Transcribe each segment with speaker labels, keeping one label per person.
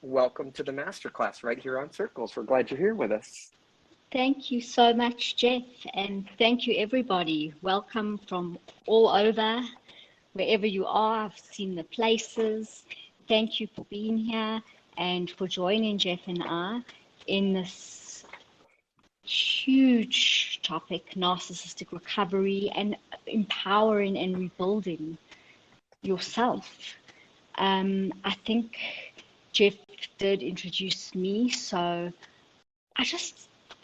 Speaker 1: welcome to the masterclass right here on Circles. We're glad you're here with us.
Speaker 2: Thank you so much, Jeff, and thank you, everybody. Welcome from all over, wherever you are. I've seen the places. Thank you for being here and for joining Jeff and I in this huge topic, narcissistic recovery and empowering and rebuilding yourself. I think Jeff did introduce me, so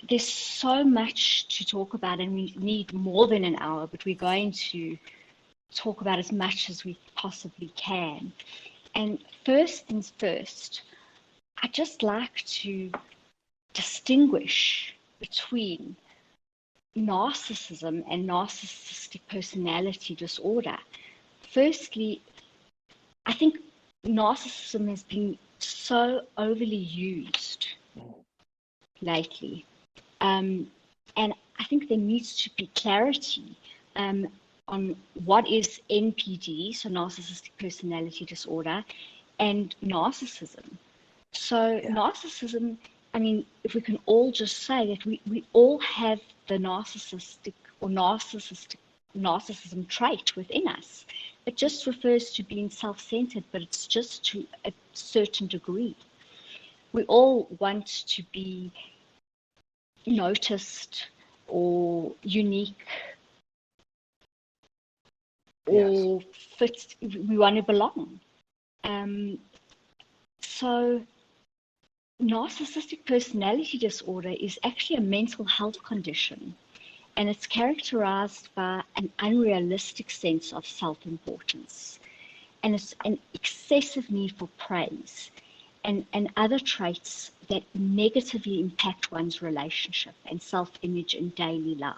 Speaker 2: there's so much to talk about, and we need more than an hour, but we're going to talk about as much as we possibly can. And first things first, I'd just like to distinguish between narcissism and narcissistic personality disorder. Firstly, I think narcissism has been so overly used lately. And I think there needs to be clarity on what is NPD, so narcissistic personality disorder, and narcissism. So narcissism, I mean, if we can all just say that we all have the narcissistic or narcissism trait within us. It just refers to being self-centered, but it's just to a certain degree. We all want to be noticed or unique or fit. We want to belong. So narcissistic personality disorder is actually a mental health condition, and it's characterized by an unrealistic sense of self-importance, and it's an excessive need for praise and other traits that negatively impact one's relationship and self-image in daily life.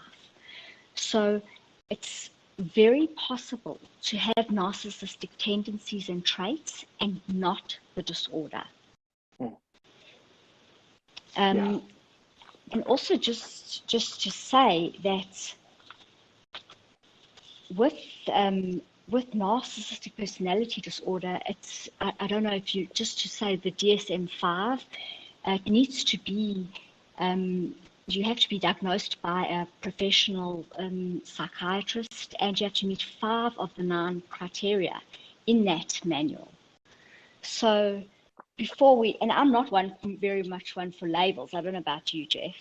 Speaker 2: So it's very possible to have narcissistic tendencies and traits and not the disorder. And also just to say that with narcissistic personality disorder, it's, I don't know if you, just to say the DSM-5, it needs to be, you have to be diagnosed by a professional psychiatrist, and you have to meet 5 of the 9 criteria in that manual. So before and I'm not very much one for labels. I don't know about you, Jeff.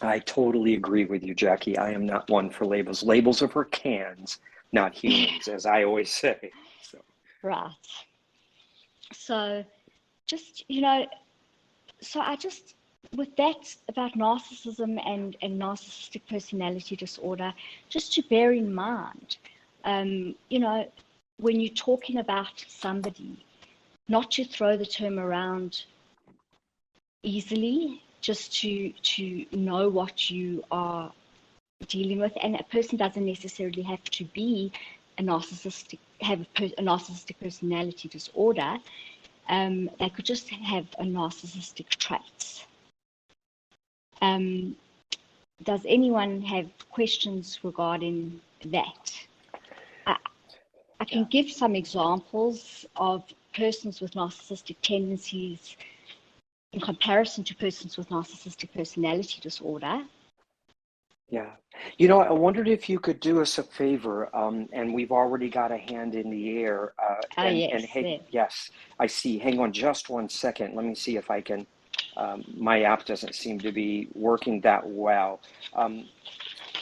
Speaker 1: I totally agree with you, Jacqui. I am not one for labels. Labels are for cans, not humans, as I always say. So.
Speaker 2: Right. So just, with that about narcissism and narcissistic personality disorder, just to bear in mind, when you're talking about somebody, not to throw the term around easily, just to know what you are dealing with. And a person doesn't necessarily have to be have a narcissistic personality disorder. They could just have a narcissistic traits. Does anyone have questions regarding that? I can give some examples of persons with narcissistic tendencies in comparison to persons with narcissistic personality disorder.
Speaker 1: Yeah. I wondered if you could do us a favor, and we've already got a hand in the air. Yes, I see. Hang on just one second. Let me see if I can. My app doesn't seem to be working that well.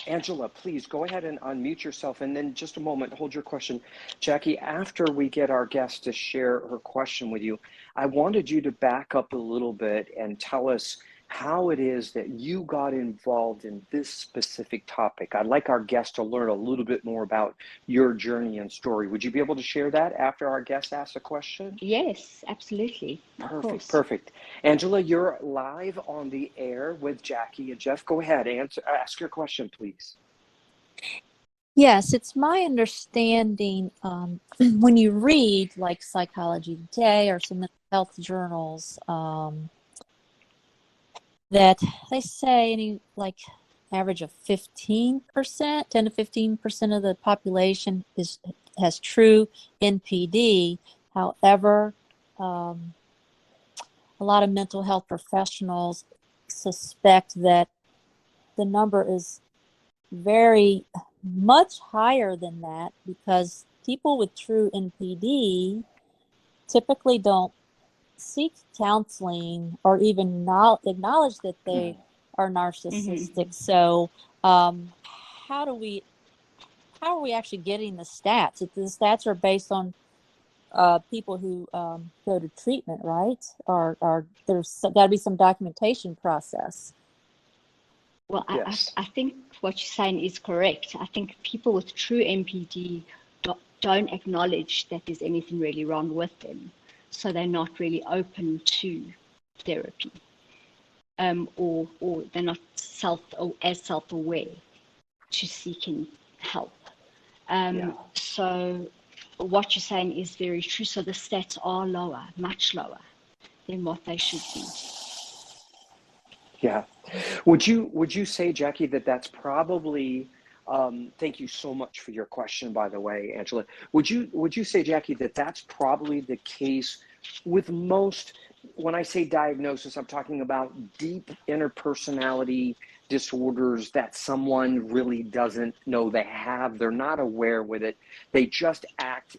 Speaker 1: Angela, please go ahead and unmute yourself, and then just a moment, hold your question. Jacqui, after we get our guest to share her question with you, I wanted you to back up a little bit and tell us how it is that you got involved in this specific topic. I'd like our guest to learn a little bit more about your journey and story. Would you be able to share that after our guest asks a question?
Speaker 2: Yes, absolutely.
Speaker 1: Perfect. Angela, you're live on the air with Jacqui and Jeff. Go ahead, ask your question, please.
Speaker 3: Yes, it's my understanding when you read like Psychology Today or some mental health journals, that they say average of 15%, 10 to 15% of the population has true NPD. However, a lot of mental health professionals suspect that the number is very much higher than that, because people with true NPD typically don't seek counseling or even acknowledge that they are narcissistic. So how are we actually getting the stats? If the stats are based on people who go to treatment, right? Or there's got to be some documentation process.
Speaker 2: Well, yes. I think what you're saying is correct. I think people with true NPD don't acknowledge that there's anything really wrong with them. So they're not really open to therapy, or they're not as self-aware to seeking help. So what you're saying is very true. So the stats are lower, much lower than what they should be.
Speaker 1: Yeah. Would you say, Jacqui, that that's probably, thank you so much for your question, by the way, Angela. Would you say, Jacqui, that that's probably the case with most, when I say diagnosis, I'm talking about deep interpersonality disorders that someone really doesn't know they have. They're not aware with it. They just act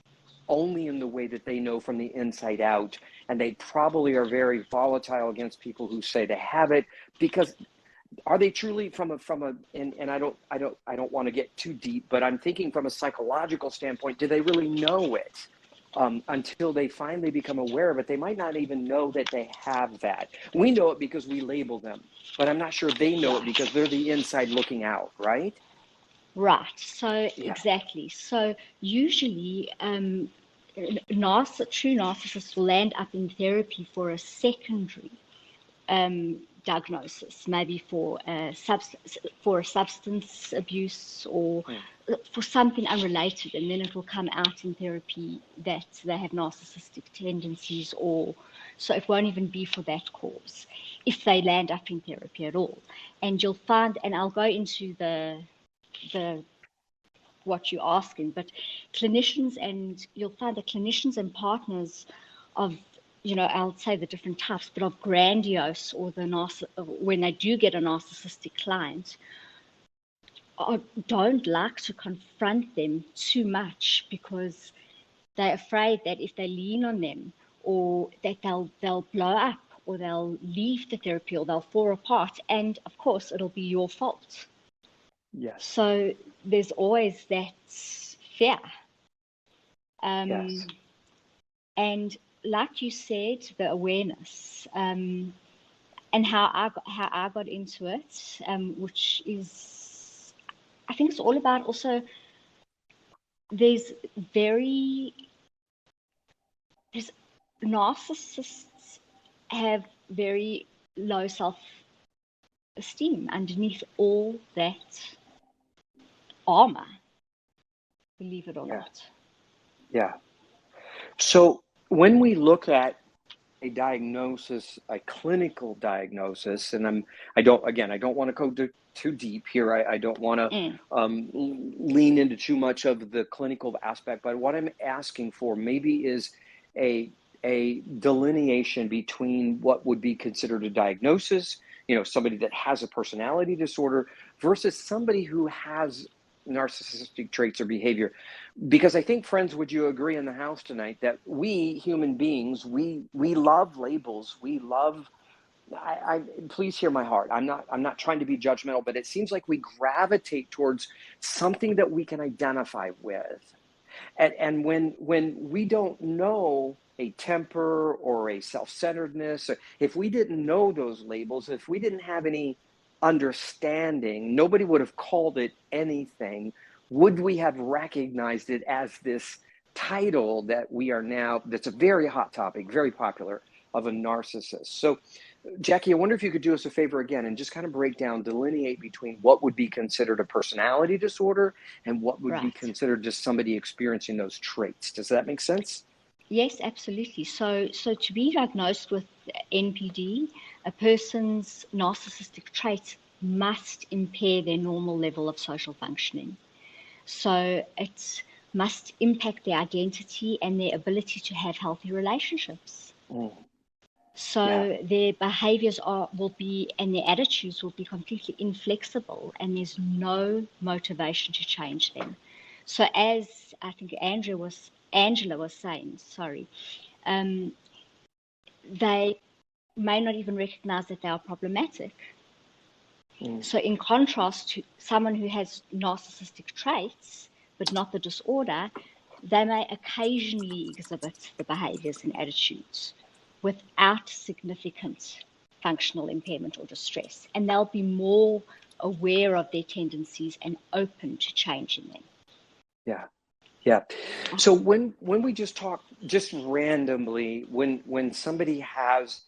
Speaker 1: only in the way that they know from the inside out, and they probably are very volatile against people who say they have it, because are they truly from a and I don't want to get too deep, but I'm thinking from a psychological standpoint, do they really know it? Until they finally become aware of it, they might not even know that they have that. We know it because we label them, but I'm not sure they know it because they're the inside looking out, right?
Speaker 2: Right. So exactly. So usually, true narcissists will end up in therapy for a secondary diagnosis, maybe for substance abuse or for something unrelated, and then it will come out in therapy that they have narcissistic tendencies, or so it won't even be for that cause if they land up in therapy at all. And you'll find, and I'll go into the what you're asking, but clinicians, and you'll find that clinicians and partners of, I'll say the different types, but of grandiose, or when they do get a narcissistic client, don't like to confront them too much, because they're afraid that if they lean on them, or that they'll blow up, or they'll leave the therapy, or they'll fall apart, and of course it'll be your fault.
Speaker 1: Yes.
Speaker 2: So there's always that fear.
Speaker 1: Yes.
Speaker 2: And like you said, the awareness, and how I got into it, which is, I think it's all about also, there's narcissists have very low self-esteem underneath all that armor, believe it or not.
Speaker 1: Yeah. So when we look at a diagnosis, a clinical diagnosis, and I don't want to go too deep here. I don't want to lean into too much of the clinical aspect, but what I'm asking for maybe is a delineation between what would be considered a diagnosis, somebody that has a personality disorder, versus somebody who has narcissistic traits or behavior. Because I think, friends, would you agree in the house tonight that we human beings, we love labels. We love, please hear my heart. I'm not trying to be judgmental, but it seems like we gravitate towards something that we can identify with. And when we don't know a temper or a self-centeredness, if we didn't know those labels, if we didn't have any understanding, nobody would have called it anything. Would we have recognized it as this title that we are now, that's a very hot topic, very popular, of a narcissist? So, Jacqui, I wonder if you could do us a favor again and just kind of delineate between what would be considered a personality disorder and what would be considered just somebody experiencing those traits. Does that make sense?
Speaker 2: Yes, absolutely. So to be diagnosed with NPD, a person's narcissistic traits must impair their normal level of social functioning. So it must impact their identity and their ability to have healthy relationships. So their behaviors will be, and their attitudes will be completely inflexible, and there's no motivation to change them. So as I think Angela was saying, they may not even recognize that they are problematic. So in contrast to someone who has narcissistic traits, but not the disorder, they may occasionally exhibit the behaviors and attitudes without significant functional impairment or distress. And they'll be more aware of their tendencies and open to changing them.
Speaker 1: Yeah. So when we just talk just randomly, when somebody has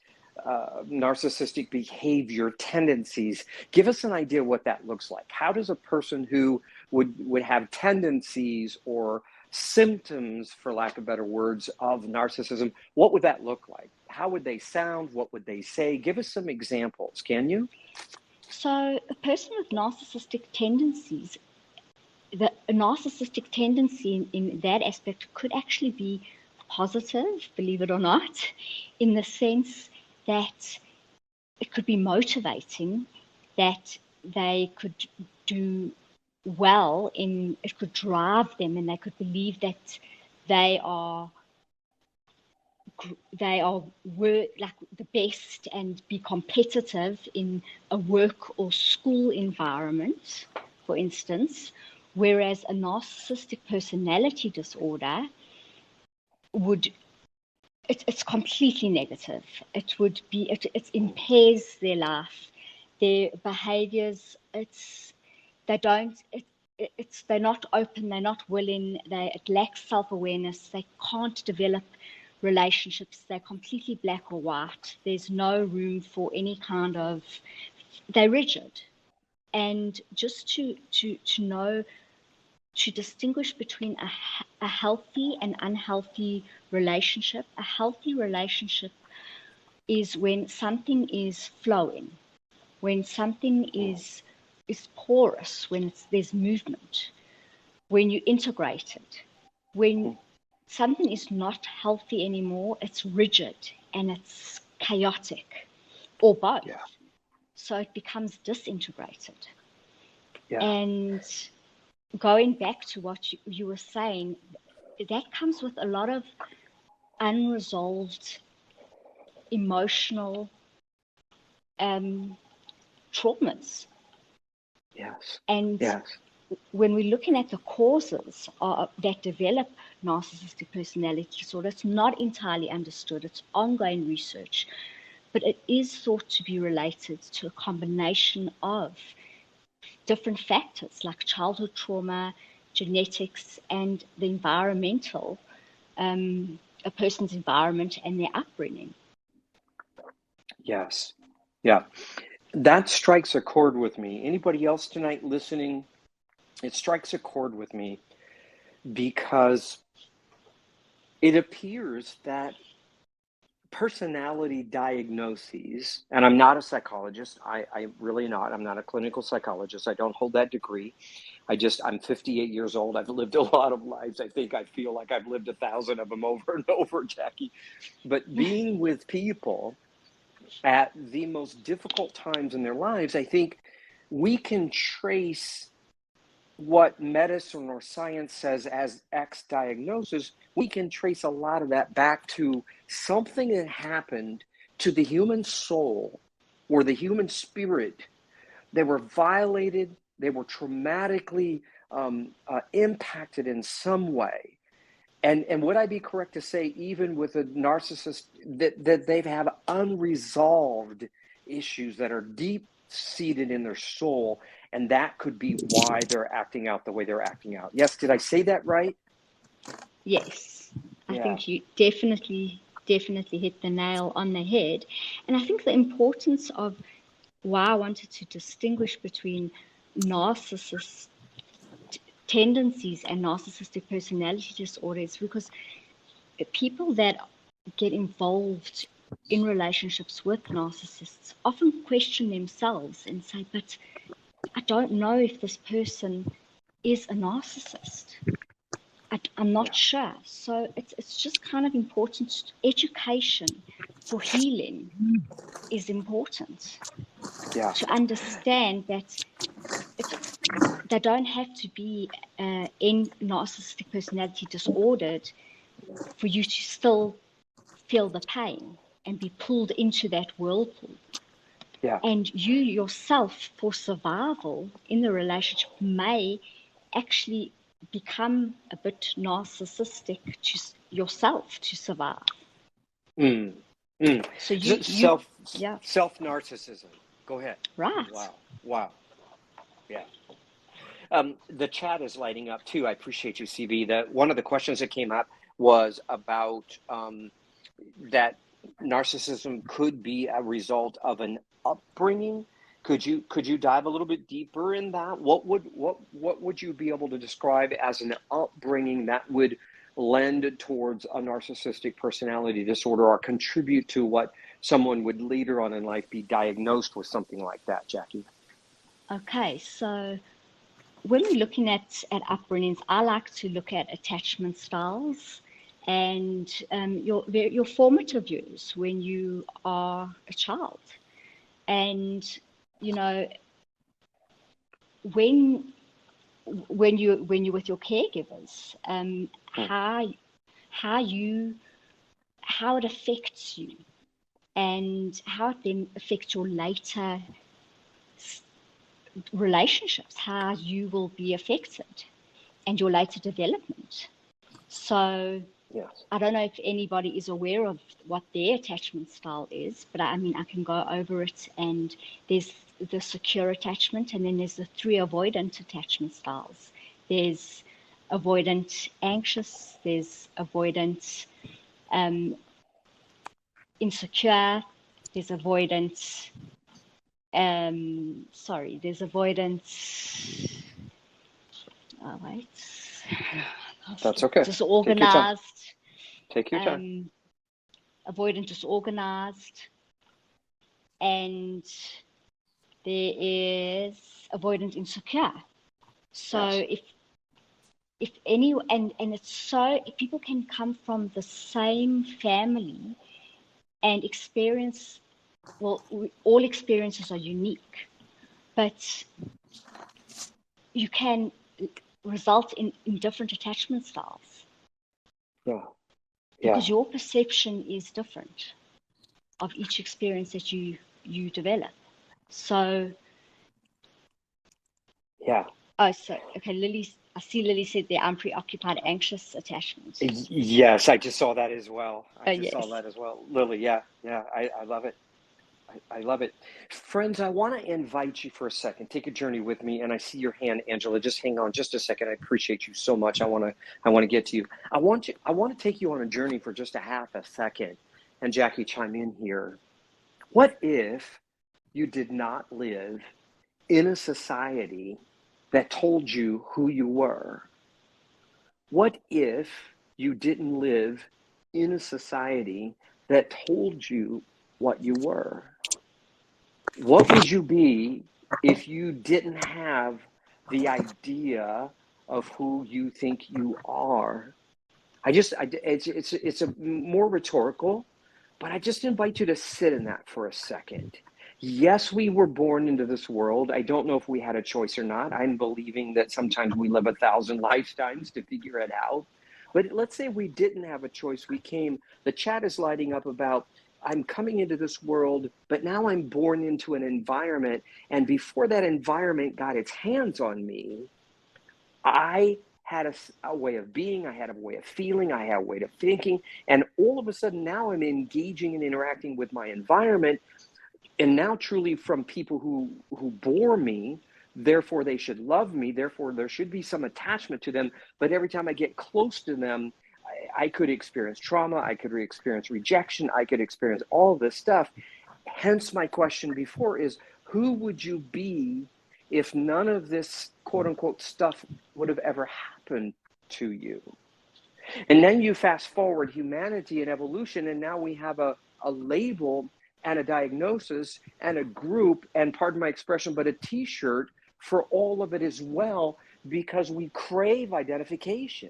Speaker 1: narcissistic behavior tendencies, give us an idea what that looks like. How does a person who would have tendencies or symptoms, for lack of better words, of narcissism, what would that look like? How would they sound? What would they say? Give us some examples, can you?
Speaker 2: So a person with narcissistic tendencies, a narcissistic tendency in that aspect could actually be positive, believe it or not, in the sense that it could be motivating, that they could do well it could drive them, and they could believe that they are like the best and be competitive in a work or school environment, for instance. Whereas a narcissistic personality disorder it's completely negative. It would be, it impairs their life, their behaviors. They're not open, they're not willing, it lacks self-awareness, they can't develop relationships, they're completely black or white. There's no room for any kind of, they're rigid. And just to know, to distinguish between a healthy and unhealthy relationship. A healthy relationship is when something is flowing, when something is porous, when there's movement, when you integrate it. When something is not healthy anymore, it's rigid and it's chaotic, or both.
Speaker 1: Yeah.
Speaker 2: So it becomes disintegrated.
Speaker 1: Yeah.
Speaker 2: And going back to what you were saying, that comes with a lot of unresolved emotional traumas.
Speaker 1: Yes.
Speaker 2: And
Speaker 1: yes.
Speaker 2: when we're looking at the causes that develop narcissistic personality disorder, it's not entirely understood. It's ongoing research, but it is thought to be related to a combination of different factors like childhood trauma, genetics, and the environmental, a person's environment and their upbringing.
Speaker 1: Yes. Yeah. That strikes a chord with me. Anybody else tonight listening? It strikes a chord with me because it appears that personality diagnoses, and I'm not a psychologist, I'm really not, I'm not a clinical psychologist, I don't hold that degree. I'm 58 years old, I've lived a lot of lives, I feel like I've lived 1,000 of them over and over, Jacqui. But being with people at the most difficult times in their lives, I think we can trace what medicine or science says as X diagnosis. We can trace a lot of that back to something that happened to the human soul or the human spirit. They were violated, they were traumatically impacted in some way. And would I be correct to say, even with a narcissist, that they've had unresolved issues that are deep-seated in their soul, and that could be why they're acting out the way they're acting out? Yes, did I say that right?
Speaker 2: Yes, I think you definitely hit the nail on the head. And I think the importance of why I wanted to distinguish between narcissist tendencies and narcissistic personality disorders, because people that get involved in relationships with narcissists often question themselves and say, but I don't know if this person is a narcissist. I'm not sure. So it's just kind of important education for healing is important.
Speaker 1: Yeah.
Speaker 2: To understand that they don't have to be in narcissistic personality disordered for you to still feel the pain and be pulled into that whirlpool.
Speaker 1: Yeah.
Speaker 2: And you yourself, for survival in the relationship, may actually become a bit narcissistic to yourself to survive. So
Speaker 1: self narcissism. Go ahead.
Speaker 2: Right.
Speaker 1: Wow. Yeah. The chat is lighting up too. I appreciate you, CV. That one of the questions that came up was about that narcissism could be a result of an upbringing. Could you dive a little bit deeper in that? What would you be able to describe as an upbringing that would lend towards a narcissistic personality disorder or contribute to what someone would later on in life be diagnosed with something like that, Jacqui?
Speaker 2: Okay, so when we're looking at upbringings, I like to look at attachment styles and your formative years when you are a child. And, you know, when you're with your caregivers, how it affects you and how it then affects your later relationships, how you will be affected and your later development. So
Speaker 1: yes.
Speaker 2: I don't know if anybody is aware of what their attachment style is, but I mean, I can go over it. And there's the secure attachment, and then there's the 3 avoidant attachment styles. There's avoidant anxious, there's avoidant insecure, there's avoidant there's avoidance. Oh, wait.
Speaker 1: That's okay.
Speaker 2: Disorganized.
Speaker 1: Take your time.
Speaker 2: Avoidant disorganized. And there is avoidant insecure. So
Speaker 1: yes.
Speaker 2: if any, and it's so, if people can come from the same family and experience, well, all experiences are unique, but you can result in different attachment styles.
Speaker 1: Yeah.
Speaker 2: Because your perception is different of each experience that you develop. So okay, I see Lily said there, I'm preoccupied, anxious attachment.
Speaker 1: Yes, I just saw that as well. Saw that as well. Lily, yeah, I love it. I love it. Friends, I want to invite you for a second. Take a journey with me. And I see your hand, Angela. Just hang on just a second. I appreciate you so much. I want to get to you. I want to take you on a journey for just a half a second. And Jacqui, chime in here. What if you did not live in a society that told you who you were? What if you didn't live in a society that told you what you were? What would you be if you didn't have the idea of who you think you are? It's a more rhetorical, but I just invite you to sit in that for a second. Yes, we were born into this world. I don't know if we had a choice or not. I'm believing that sometimes we live 1,000 lifetimes to figure it out. But let's say we didn't have a choice. The chat is lighting up about, I'm coming into this world, but now I'm born into an environment. And before that environment got its hands on me, I had a way of being, I had a way of feeling, I had a way of thinking. And all of a sudden now I'm engaging and interacting with my environment. And now truly from people who bore me, therefore they should love me, therefore there should be some attachment to them. But every time I get close to them, I could experience trauma, I could experience rejection, I could experience all this stuff. Hence my question before is, who would you be if none of this quote unquote stuff would have ever happened to you? And then you fast forward humanity and evolution, and now we have a label and a diagnosis and a group, and pardon my expression, but a t-shirt for all of it as well, because we crave identification.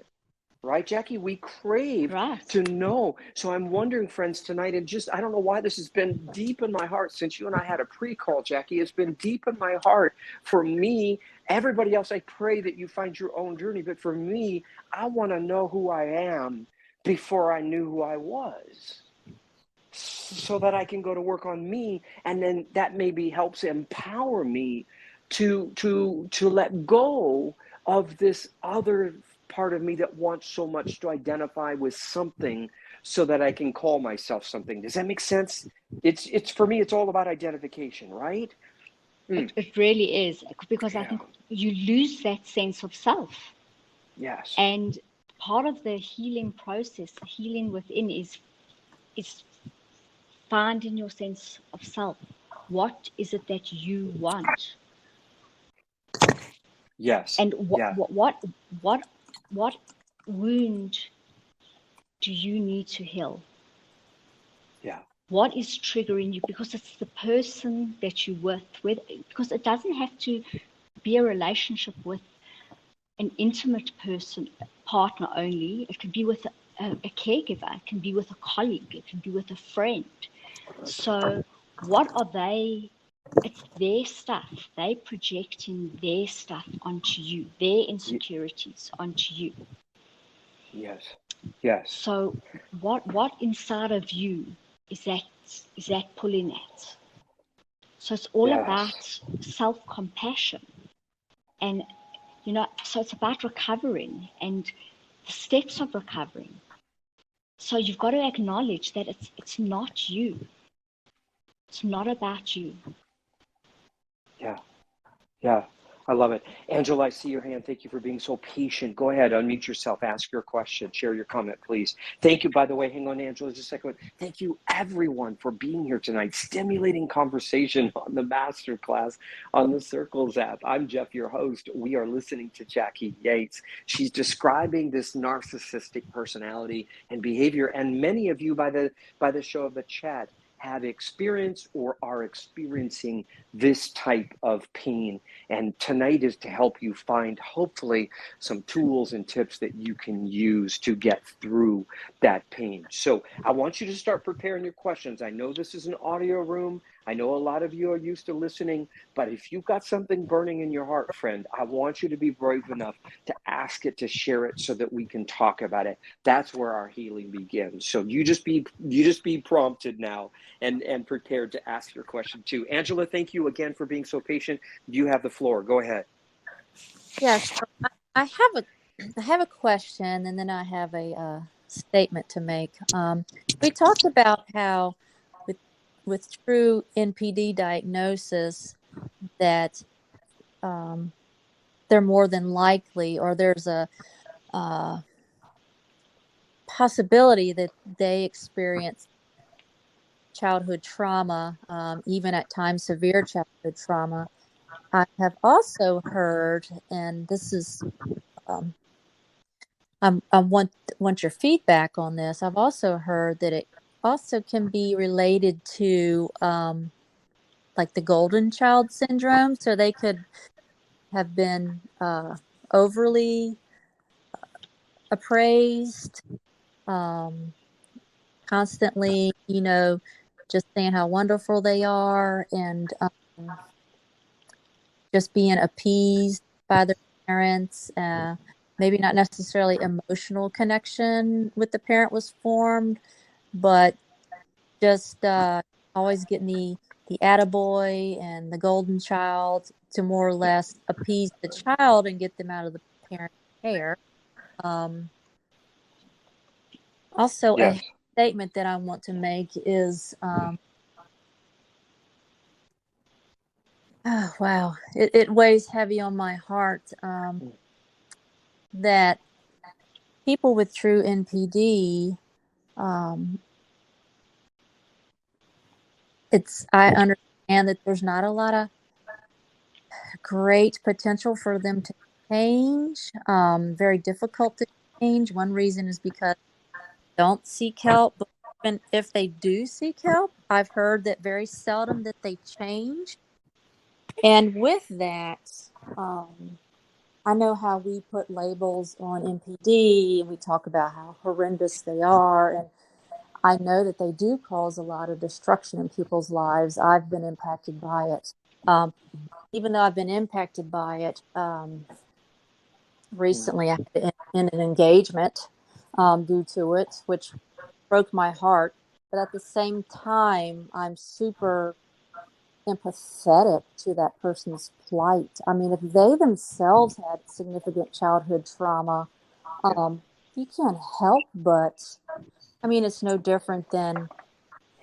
Speaker 1: right, Jacqui? We crave to know. So I'm wondering, friends, tonight, and just, I don't know why this has been deep in my heart since you and I had a pre-call, Jacqui. It's been deep in my heart. For me, everybody else, I pray that you find your own journey. But for me, I want to know who I am before I knew who I was, so that I can go to work on me, and then that maybe helps empower me to let go of this other part of me that wants so much to identify with something, so that I can call myself something. Does that make sense? It's for me, it's all about identification, right?
Speaker 2: It really is, because I think you lose that sense of self.
Speaker 1: Yes.
Speaker 2: And part of the healing process, the healing within, is finding your sense of self. What is it that you want?
Speaker 1: Yes.
Speaker 2: And what wound do you need to heal?
Speaker 1: Yeah.
Speaker 2: What is triggering you? Because it's the person that you work with. Because it doesn't have to be a relationship with an intimate person, partner only. It can be with a caregiver. It can be with a colleague. It can be with a friend. So what are they? It's their stuff. They projecting their stuff onto you, their insecurities onto you.
Speaker 1: Yes. Yes.
Speaker 2: So what inside of you is that pulling at? So it's all about self-compassion. And so it's about recovering and the steps of recovering. So you've got to acknowledge that it's not you. It's not about you.
Speaker 1: Yeah. Yeah. I love it. Angela, I see your hand. Thank you for being so patient. Go ahead, unmute yourself, ask your question, share your comment, please. Thank you, by the way. Hang on, Angela, just a second. Thank you, everyone, for being here tonight. Stimulating conversation on the masterclass on the Circles app. I'm Jeff, your host. We are listening to Jacqui Yates. She's describing this narcissistic personality and behavior. And many of you, by the show of the chat, have experienced or are experiencing this type of pain. And tonight is to help you find, hopefully, some tools and tips that you can use to get through that pain. So I want you to start preparing your questions. I know this is an audio room. I know a lot of you are used to listening, but if you've got something burning in your heart, friend, I want you to be brave enough to ask it, to share it, so that we can talk about it. That's where our healing begins. So you just be prompted now and prepared to ask your question too. Angela, thank you again for being so patient. You have the floor. Go ahead.
Speaker 3: Yes, I have a question, and then I have a statement to make. We talked about how with true NPD diagnosis that they're more than likely, or there's a possibility that they experience childhood trauma, even at times severe childhood trauma. I have also heard, and this is, I want your feedback on this. I've also heard that it also can be related to like the golden child syndrome. So they could have been overly appraised, constantly, just saying how wonderful they are, and just being appeased by their parents. Maybe not necessarily emotional connection with the parent was formed, but just always getting the attaboy and the golden child to more or less appease the child and get them out of the parent's hair. Also,
Speaker 1: Yes.
Speaker 3: a statement that I want to make is, oh, wow, it weighs heavy on my heart, that people with true NPD, I understand that there's not a lot of great potential for them to change, very difficult to change. One reason is because they don't seek help, but even if they do seek help, I've heard that very seldom that they change. And with that, I know how we put labels on NPD and we talk about how horrendous they are. And I know that they do cause a lot of destruction in people's lives. I've been impacted by it. Even though I've been impacted by it, recently I had in an engagement due to it, which broke my heart. But at the same time, I'm super empathetic to that person's plight. I mean, if they themselves had significant childhood trauma, you can't help but, I mean, it's no different than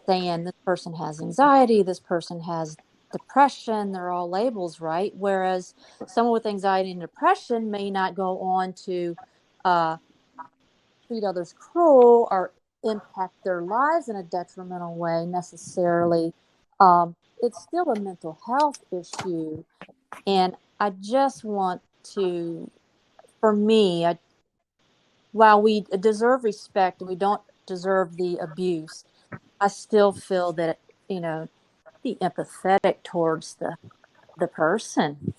Speaker 3: saying this person has anxiety, this person has depression. They're all labels, right? Whereas someone with anxiety and depression may not go on to treat others cruel or impact their lives in a detrimental way necessarily. It's still a mental health issue. And I just want to, for me, while we deserve respect and we don't deserve the abuse, I still feel that, be empathetic towards the person.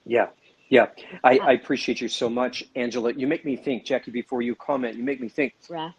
Speaker 1: Yeah. Yeah, I appreciate you so much, Angela. You make me think, Jacqui, before you comment, you make me think,
Speaker 2: Right.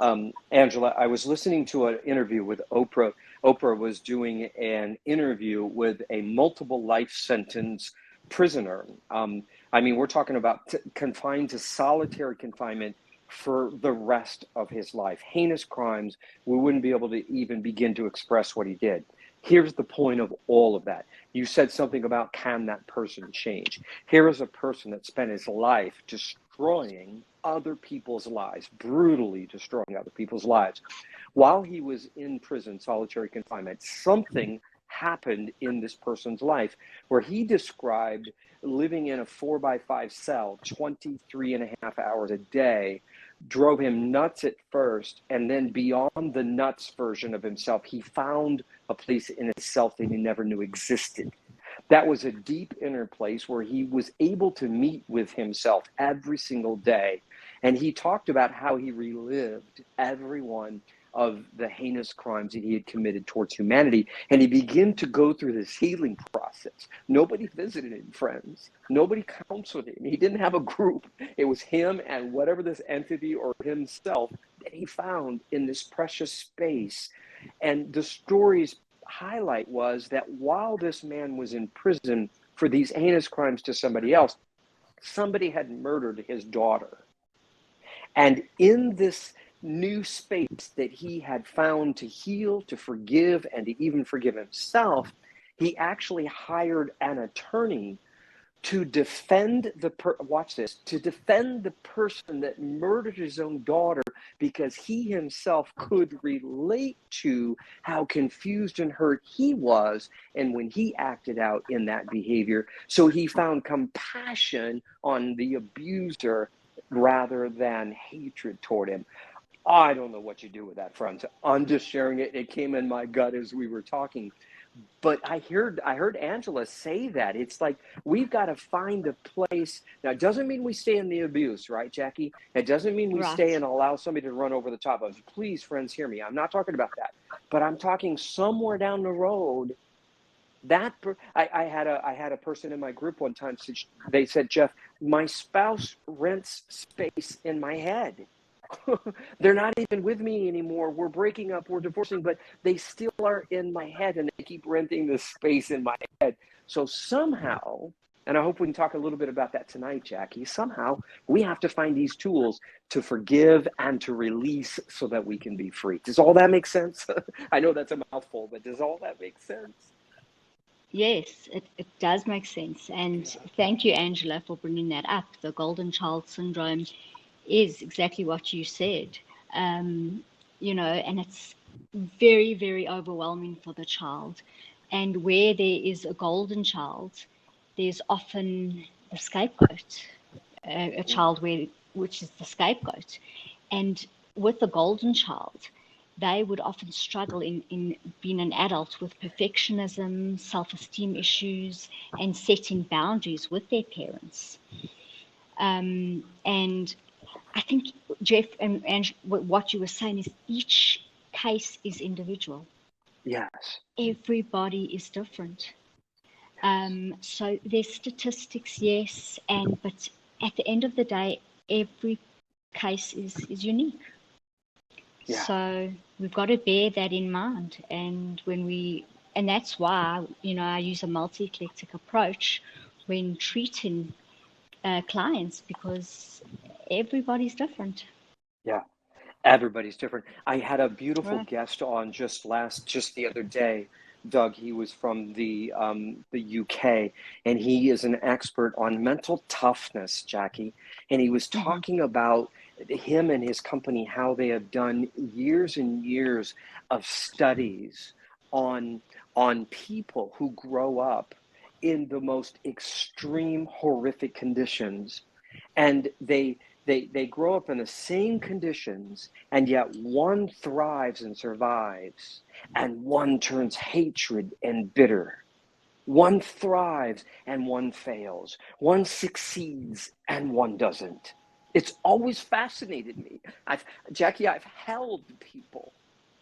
Speaker 1: Angela, I was listening to an interview with Oprah. Oprah was doing an interview with a multiple life sentence prisoner. I mean, we're talking about confined to solitary confinement for the rest of his life. Heinous crimes, we wouldn't be able to even begin to express what he did. Here's the point of all of that. You said something about, can that person change? Here is a person that spent his life destroying other people's lives, brutally destroying other people's lives. While he was in prison, solitary confinement, something happened in this person's life where he described living in a 4x5 cell 23 and a half hours a day drove him nuts at first, and then beyond the nuts version of himself, he found a place in himself that he never knew existed. That was a deep inner place where he was able to meet with himself every single day. And he talked about how he relived every one of the heinous crimes that he had committed towards humanity. And he began to go through this healing process. Nobody visited him, friends. Nobody counseled him. He didn't have a group. It was him and whatever this entity or himself that he found in this precious space. And the story's highlight was that while this man was in prison for these heinous crimes to somebody else, somebody had murdered his daughter. And in this new space that he had found to heal, to forgive, and to even forgive himself, he actually hired an attorney to defend to defend the person that murdered his own daughter, because he himself could relate to how confused and hurt he was, and when he acted out in that behavior. So he found compassion on the abuser rather than hatred toward him. I don't know what you do with that, friends. I'm just sharing it. It came in my gut as we were talking. But I heard Angela say that. It's like we've got to find a place. Now, it doesn't mean we stay in the abuse, right, Jacqui? It doesn't mean we stay and allow somebody to run over the top of us. Please, friends, hear me. I'm not talking about that. But I'm talking somewhere down the road. I had a person in my group one time. They said, Jeff, my spouse rents space in my head. They're not even with me anymore. We're breaking up, we're divorcing, but they still are in my head, and they keep renting this space in my head. So somehow, and I hope we can talk a little bit about that tonight, Jacqui, somehow we have to find these tools to forgive and to release so that we can be free. Does all that make sense? I know that's a mouthful, but does all that make sense?
Speaker 2: Yes, it does make sense. And thank you, Angela, for bringing that up. The golden child syndrome is exactly what you said, and it's very, very overwhelming for the child. And where there is a golden child, there's often the scapegoat, a child which is the scapegoat. And with the golden child, they would often struggle in being an adult with perfectionism, self-esteem issues, and setting boundaries with their parents. And I think, Jeff, and what you were saying is each case is individual.
Speaker 1: Yes.
Speaker 2: Everybody is different. So there's statistics, yes, but at the end of the day, every case is unique.
Speaker 1: Yeah.
Speaker 2: So we've got to bear that in mind. And that's why, I use a multi-eclectic approach when treating clients, because everybody's different.
Speaker 1: Yeah. Everybody's different. I had a beautiful
Speaker 2: Right.
Speaker 1: guest on just the other day, Doug. He was from the UK, and he is an expert on mental toughness, Jacqui. And he was talking about him and his company, how they have done years and years of studies on people who grow up in the most extreme, horrific conditions, and they grow up in the same conditions, and yet one thrives and survives, and one turns hatred and bitter. One thrives and one fails. One succeeds and one doesn't. It's always fascinated me. Jacqui, I've held people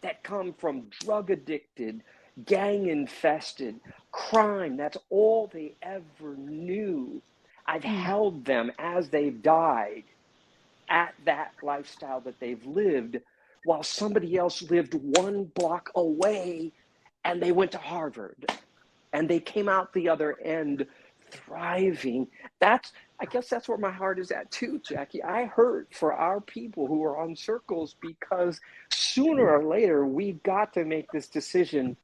Speaker 1: that come from drug addicted, gang infested, crime. That's all they ever knew. I've held them as they've died at that lifestyle that they've lived, while somebody else lived one block away and they went to Harvard and they came out the other end thriving. I guess that's where my heart is at too, Jacqui. I hurt for our people who are on circles, because sooner or later we've got to make this decision.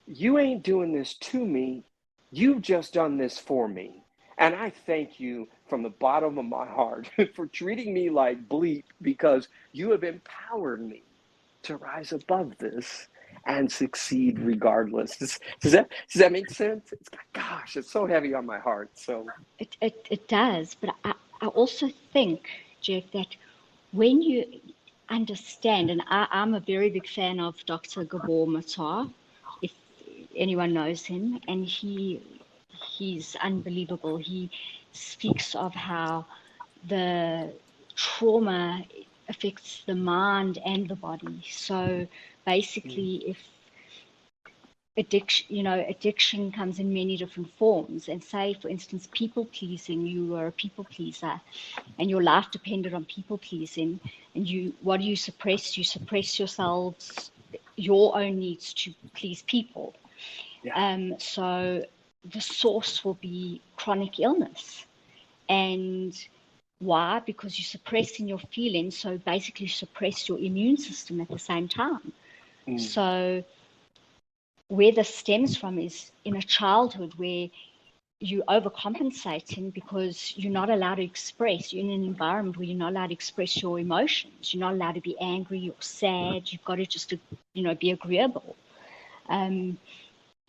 Speaker 1: You ain't doing this to me. You've just done this for me. And I thank you from the bottom of my heart for treating me like bleep, because you have empowered me to rise above this and succeed regardless. Does that make sense? It's so heavy on my heart. So
Speaker 2: it does, but I also think, Jeff, that when you understand, and I'm a very big fan of Dr. Gabor Matar, if anyone knows him, and he's unbelievable. He speaks of how the trauma affects the mind and the body. So basically, if addiction comes in many different forms, and say, for instance, people pleasing, you are a people pleaser and your life depended on people pleasing, and what do you suppress? You suppress yourselves, your own needs to please people. So the source will be chronic illness. And why? Because you're suppressing your feelings, so basically you suppress your immune system at the same time. So where this stems from is in a childhood where you're overcompensating because you're not allowed to express. You're in an environment where you're not allowed to express your emotions. You're not allowed to be angry or sad. You've got to just, be agreeable.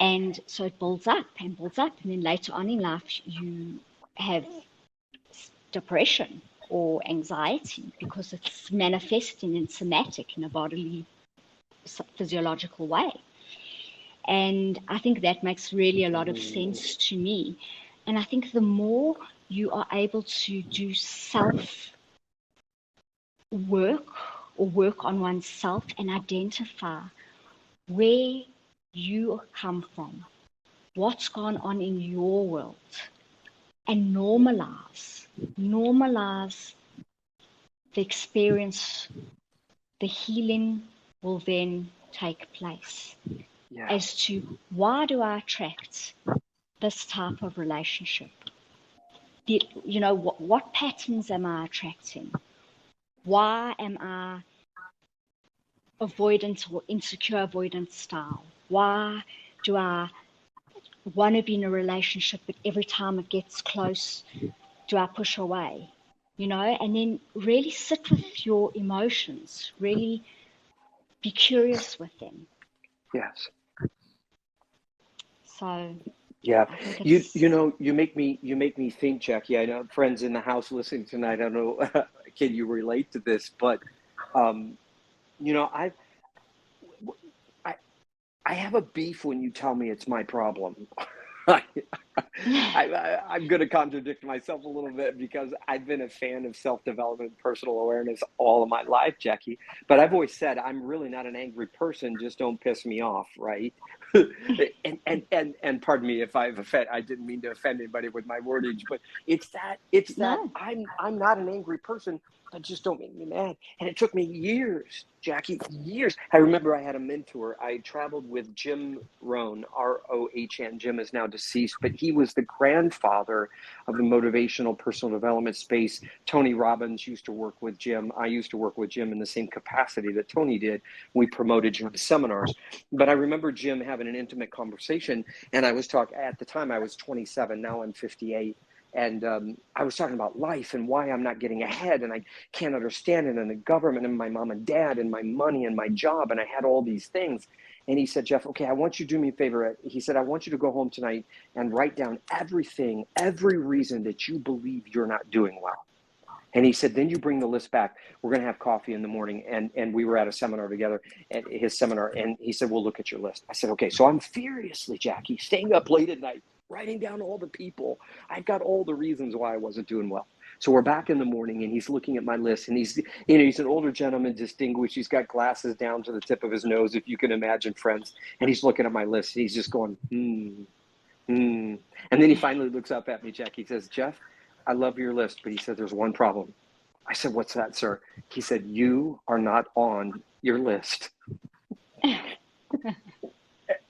Speaker 2: And so it builds up and builds up. And then later on in life, you have depression or anxiety because it's manifesting in somatic, in a bodily, physiological way. And I think that makes really a lot of sense to me. And I think the more you are able to do self work or work on oneself and identify where you come from, what's gone on in your world, and normalize the experience, the healing will then take place. As to why do I attract this type of relationship? What patterns am I attracting? Why am I avoidant or insecure avoidant style? Why do I want to be in a relationship, but every time it gets close, do I push away? And then really sit with your emotions, really be curious with them.
Speaker 1: Yes.
Speaker 2: So
Speaker 1: yeah, you make me think, Jacqui. I know friends in the house listening tonight. I don't know, can you relate to this? But I have a beef when you tell me it's my problem. I'm going to contradict myself a little bit because I've been a fan of self-development, personal awareness all of my life, Jacqui. But I've always said I'm really not an angry person. Just don't piss me off, right? and pardon me if I didn't mean to offend anybody with my wordage, but it's that
Speaker 2: No.
Speaker 1: I'm not an angry person. But just don't make me mad. And it took me years, Jacqui, years. I remember I had a mentor. I traveled with Jim Rohn, R-O-H-N. Jim is now deceased, but he was the grandfather of the motivational personal development space. Tony Robbins used to work with Jim. I used to work with Jim in the same capacity that Tony did. We promoted Jim's seminars. But I remember Jim having an intimate conversation, and I was talking, at the time I was 27, now I'm 58. And I was talking about life and why I'm not getting ahead, and I can't understand it, and the government and my mom and dad and my money and my job, and I had all these things. And he said, Jeff, okay, I want you to do me a favor. He said, I want you to go home tonight and write down everything, every reason that you believe you're not doing well. And he said, then you bring the list back. We're going to have coffee in the morning. And we were at a seminar together, at his seminar. And he said, we'll look at your list. I said, okay. So I'm furiously, Jacqui, staying up late at night, writing down all the people. I've got all the reasons why I wasn't doing well. So we're back in the morning, and he's looking at my list, and he's an older gentleman, distinguished. He's got glasses down to the tip of his nose, if you can imagine, friends. And he's looking at my list, and he's just going, And then he finally looks up at me, Jacqui. He says, Jeff, I love your list, but he said, there's one problem. I said, what's that, sir? He said, you are not on your list.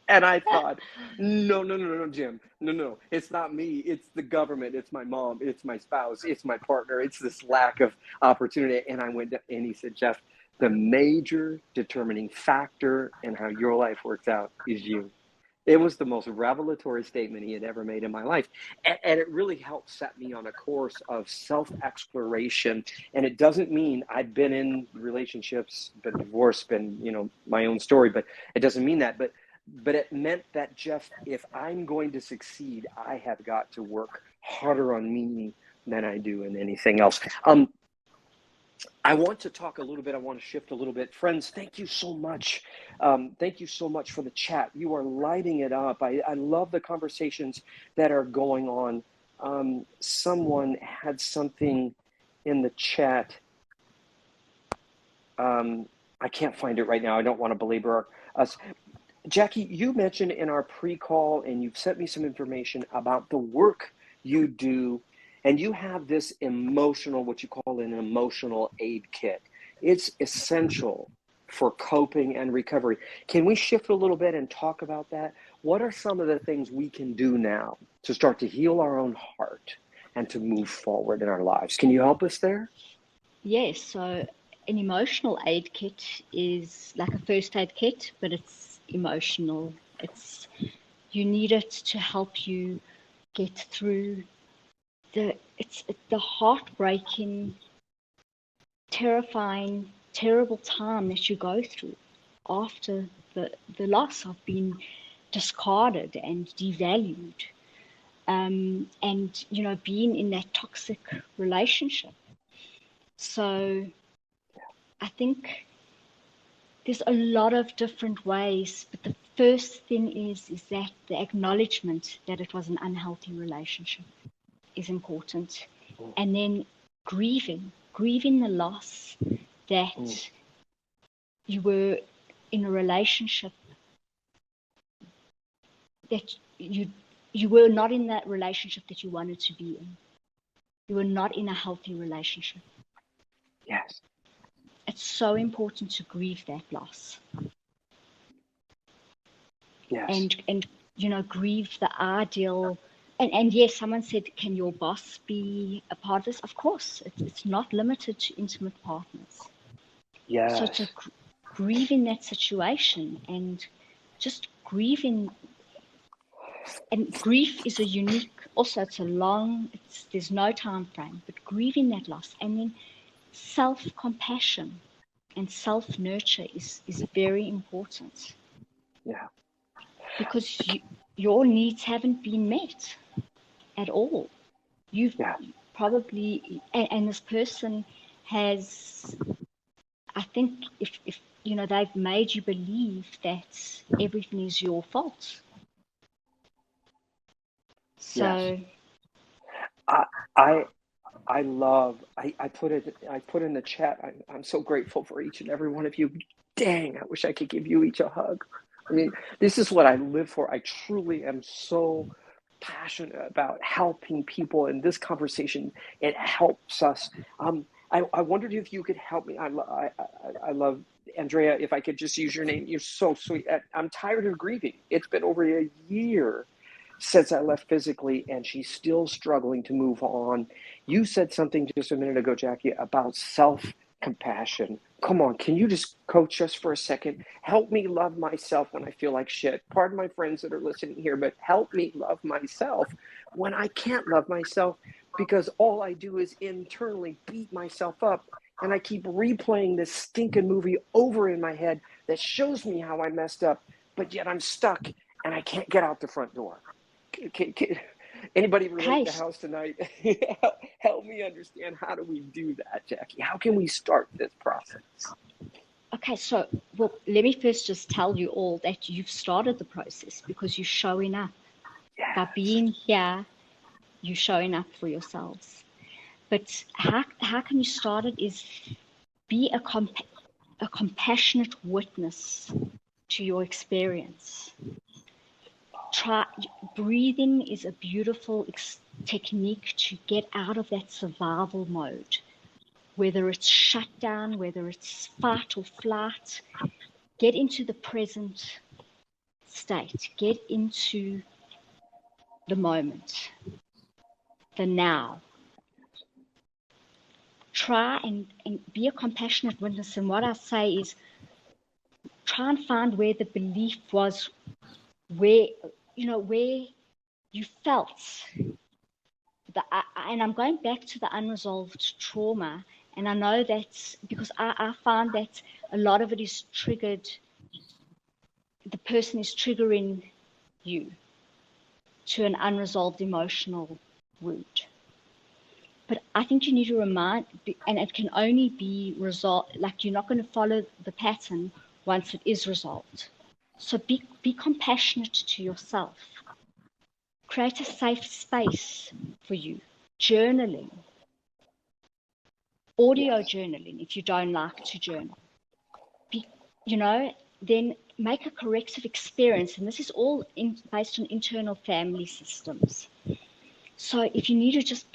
Speaker 1: And I thought, no, Jim. No. It's not me. It's the government. It's my mom. It's my spouse. It's my partner. It's this lack of opportunity. And I went, and he said, Jeff, the major determining factor in how your life works out is you. It was the most revelatory statement he had ever made in my life. And it really helped set me on a course of self-exploration. And it doesn't mean I've been in relationships, been divorced, been, my own story, but it doesn't mean that. But it meant that, Jeff, if I'm going to succeed, I have got to work harder on me than I do in anything else. I want to talk a little bit. I want to shift a little bit. Friends, thank you so much. Thank you so much for the chat. You are lighting it up. I love the conversations that are going on. Someone had something in the chat. I can't find it right now. I don't want to belabor us. Jacqui, you mentioned in our pre-call, and you've sent me some information about the work you do, and you have this emotional, what you call an emotional aid kit. It's essential for coping and recovery. Can we shift a little bit and talk about that? What are some of the things we can do now to start to heal our own heart and to move forward in our lives? Can you help us there?
Speaker 2: Yes, so an emotional aid kit is like a first aid kit, but it's emotional. You need it to help you get through the heartbreaking, terrifying, terrible time that you go through after the loss of being discarded and devalued, and being in that toxic relationship. So I think there's a lot of different ways, but the first thing is that the acknowledgement that it was an unhealthy relationship is important. And then grieving the loss that you were in a relationship that you were not in that relationship that you wanted to be in. You were not in a healthy relationship.
Speaker 1: Yes.
Speaker 2: It's so important to grieve that loss.
Speaker 1: Yes.
Speaker 2: And grieve the ideal. And yes, someone said, can your boss be a part of this? Of course, it's not limited to intimate partners.
Speaker 1: Yes.
Speaker 2: So to grieve in that situation and just grieving. And grief is there's no time frame, but grieving that loss, and then self-compassion and self-nurture is very important.
Speaker 1: Yeah.
Speaker 2: Because your needs haven't been met at all. You've probably, and this person has, I think if they've made you believe that everything is your fault. So
Speaker 1: I love, I put in the chat, I'm so grateful for each and every one of you. Dang, I wish I could give you each a hug. I mean, this is what I live for. I truly am so passionate about helping people in this conversation. It helps us. I wondered if you could help me. I love, Andrea, if I could just use your name. You're so sweet. I'm tired of grieving. It's been over a year since I left physically, and she's still struggling to move on. You said something just a minute ago, Jacqui, about self-compassion. Come on, can you just coach us for a second? Help me love myself when I feel like shit. Pardon my friends that are listening here, but help me love myself when I can't love myself, because all I do is internally beat myself up, and I keep replaying this stinking movie over in my head that shows me how I messed up, but yet I'm stuck and I can't get out the front door. Anybody relate to the house tonight? Help me understand, how do we do that, Jacqui? How can we start this process?
Speaker 2: Okay, so, well, let me first just tell you all that you've started the process because you're showing up.
Speaker 1: Yes.
Speaker 2: By being here, you're showing up for yourselves. But how can you start it is be a compassionate witness to your experience. Breathing is a beautiful technique to get out of that survival mode, whether it's shut down, whether it's fight or flight. Get into the present state, get into the moment, the now. Try and be a compassionate witness. And what I say is, try and find where the belief was, where you felt and I'm going back to the unresolved trauma, and I know that's because I found that a lot of it is triggered, the person is triggering you to an unresolved emotional wound. But I think you need to remind, and it can only be resolved, like you're not going to follow the pattern once it is resolved. So be compassionate to yourself. Create a safe space for you. Journaling. Audio journaling, if you don't like to journal. Then make a corrective experience. And this is all based on internal family systems. So if you need to just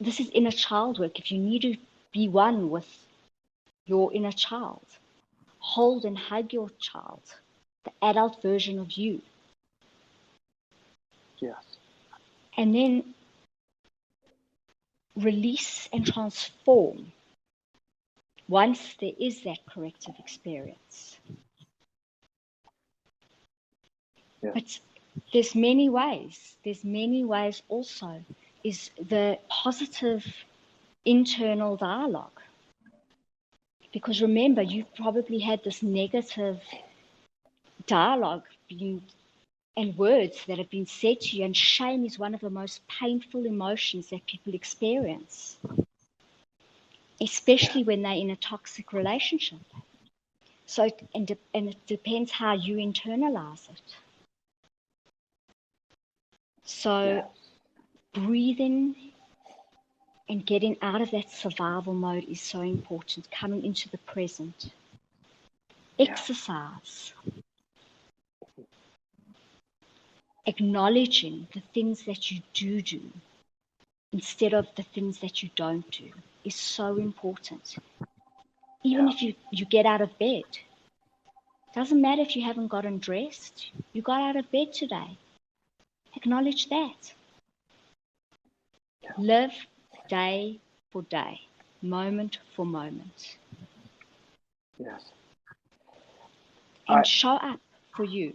Speaker 2: this is inner child work. If you need to be one with your inner child, hold and hug your child, the adult version of you.
Speaker 1: Yes.
Speaker 2: And then release and transform once there is that corrective experience.
Speaker 1: Yeah.
Speaker 2: But there's many ways. There's many ways also. Is the positive internal dialogue. Because remember, you've probably had this negative dialogue and words that have been said to you, and shame is one of the most painful emotions that people experience, especially when they're in a toxic relationship. So, and it depends how you internalize it. So, breathing and getting out of that survival mode is so important, coming into the present. Exercise. Acknowledging the things that you do instead of the things that you don't do is so important. Even if you get out of bed. Doesn't matter if you haven't gotten dressed. You got out of bed today. Acknowledge that. Live day for day, moment for moment.
Speaker 1: Yes.
Speaker 2: And show up for you.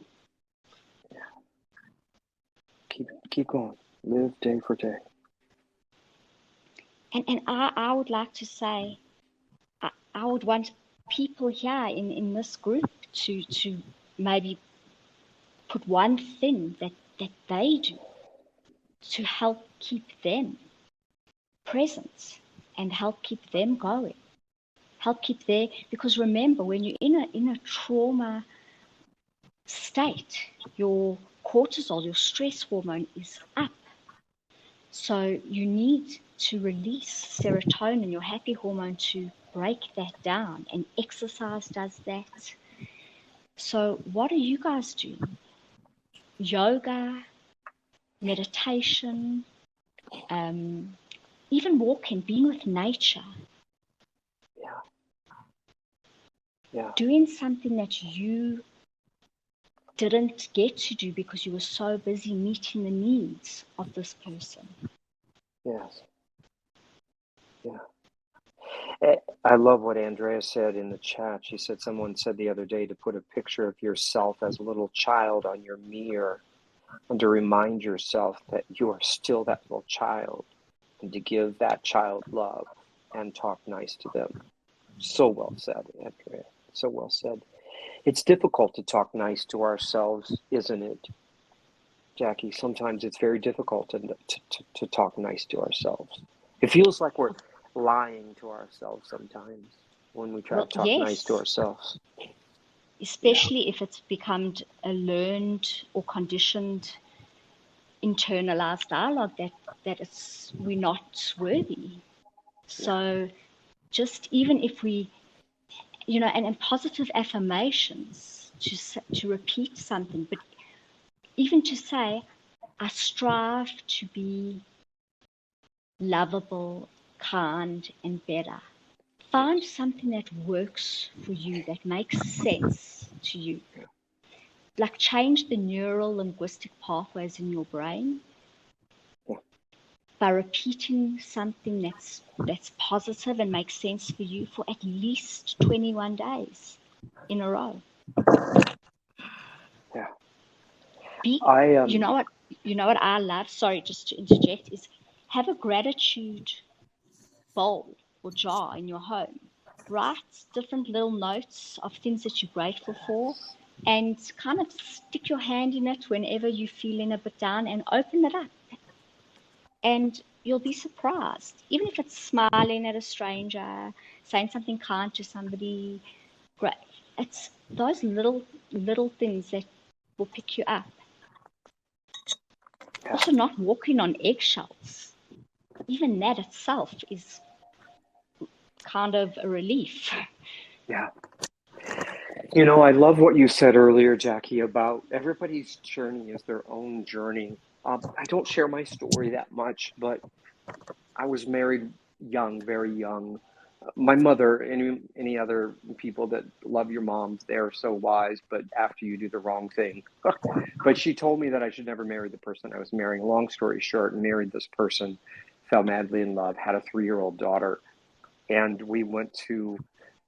Speaker 1: Keep going. Live day for day.
Speaker 2: And I would like to say, I would want people here in this group to maybe put one thing that they do to help keep them present and help keep them going. Help keep because remember, when you're in a trauma state, your cortisol, your stress hormone, is up. So you need to release serotonin, your happy hormone, to break that down, and exercise does that. So what are you guys doing? Yoga, meditation, even walking, being with nature.
Speaker 1: Yeah.
Speaker 2: Doing something that you didn't get to do because you were so busy meeting the needs of this person.
Speaker 1: Yes. Yeah. I love what Andrea said in the chat. She said someone said the other day to put a picture of yourself as a little child on your mirror and to remind yourself that you are still that little child and to give that child love and talk nice to them. So well said, Andrea. So well said. It's difficult to talk nice to ourselves, isn't it, Jacqui? Sometimes it's very difficult to talk nice to ourselves. It feels like we're lying to ourselves sometimes when we try to talk nice to ourselves.
Speaker 2: Especially if it's become a learned or conditioned internalized dialogue that we're not worthy. So just even if we, and positive affirmations to repeat something, but even to say, I strive to be lovable, kind, and better. Find something that works for you, that makes sense to you. Like change the neural linguistic pathways in your brain by repeating something that's positive and makes sense for you for at least 21 days in a row.
Speaker 1: Yeah.
Speaker 2: You know what I love, sorry, just to interject, is have a gratitude bowl or jar in your home. Write different little notes of things that you're grateful for and kind of stick your hand in it whenever you're feeling a bit down and open it up. And you'll be surprised, even if it's smiling at a stranger, saying something kind to somebody. Great. It's those little things that will pick you up.
Speaker 1: Yeah.
Speaker 2: Also, not walking on eggshells. Even that itself is kind of a relief.
Speaker 1: Yeah. I love what you said earlier, Jacqui, about everybody's journey is their own journey. I don't share my story that much, but I was married young, very young. My mother, any other people that love your moms, they're so wise, but after you do the wrong thing. But she told me that I should never marry the person I was marrying. Long story short, married this person, fell madly in love, had a 3-year-old daughter, and we went to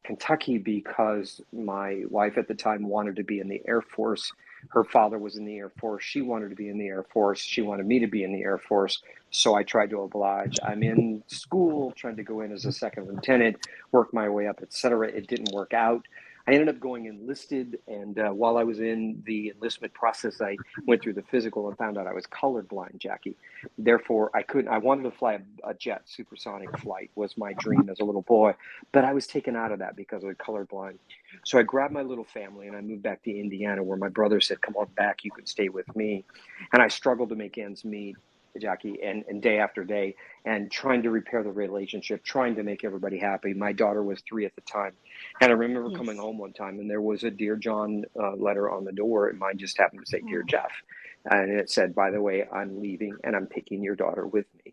Speaker 1: Kentucky because my wife at the time wanted to be in the Air Force. Her father was in the Air Force. She wanted to be in the Air Force. She wanted me to be in the Air Force. So I tried to oblige. I'm in school trying to go in as a second lieutenant, work my way up, etc. It didn't work out. I ended up going enlisted, and while I was in the enlistment process, I went through the physical and found out I was colorblind, Jacqui. Therefore, I wanted to fly a jet. Supersonic flight was my dream as a little boy, but I was taken out of that because I was colorblind. So I grabbed my little family and I moved back to Indiana, where my brother said, come on back, you can stay with me. And I struggled to make ends meet, Jacqui, and day after day, and trying to repair the relationship, trying to make everybody happy. My daughter was 3 at the time. And I remember coming home one time and there was a Dear John letter on the door, and mine just happened to say, Dear Jeff. And it said, by the way, I'm leaving and I'm taking your daughter with me.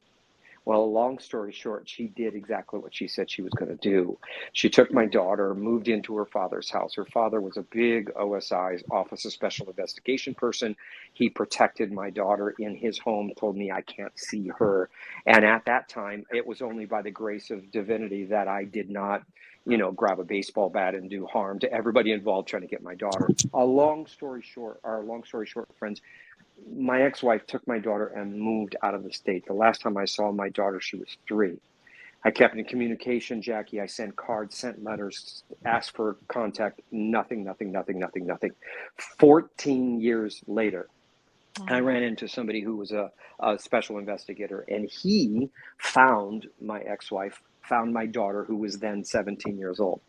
Speaker 1: Well, long story short, she did exactly what she said she was going to do. She took my daughter, moved into her father's house. Her father was a big OSI, Office of Special Investigation person. He protected my daughter in his home, told me I can't see her. And at that time, it was only by the grace of divinity that I did not, grab a baseball bat and do harm to everybody involved trying to get my daughter. Long story short, friends, my ex-wife took my daughter and moved out of the state. The last time I saw my daughter, she was 3. I kept in communication, Jacqui. I sent cards, sent letters, asked for contact. Nothing. 14 years later, I ran into somebody who was a special investigator, and he found my ex-wife, found my daughter, who was then 17 years old.